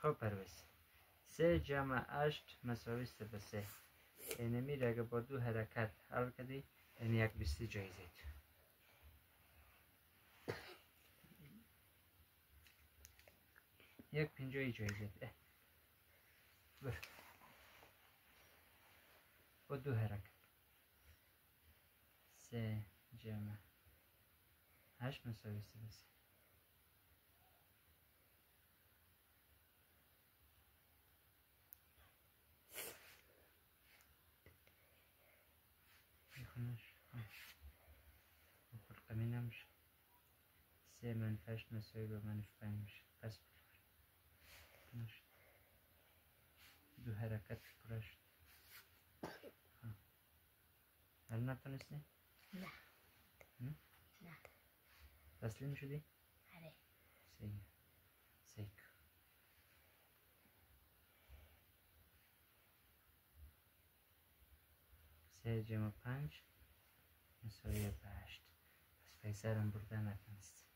خب پرویز 3 جمع 8 مساوی 3 به 3 اینمی را اگه با 2 حرکت حل کردی این یک 20 جایزه یک 50 جایزه بر با 2 حرکت 3 جمع 8 مساوی 3 به 3 میخونش فرقمی نمیشه 3 منفی 8 مساوی با منفی 5 میشه پس نشد 2 حرکت پره شد حل نتونستی؟ نه نه تسلیم شدی؟ آره سیک 3 جمع 5 مساوی به 8 پس پیسرم برده نتونستی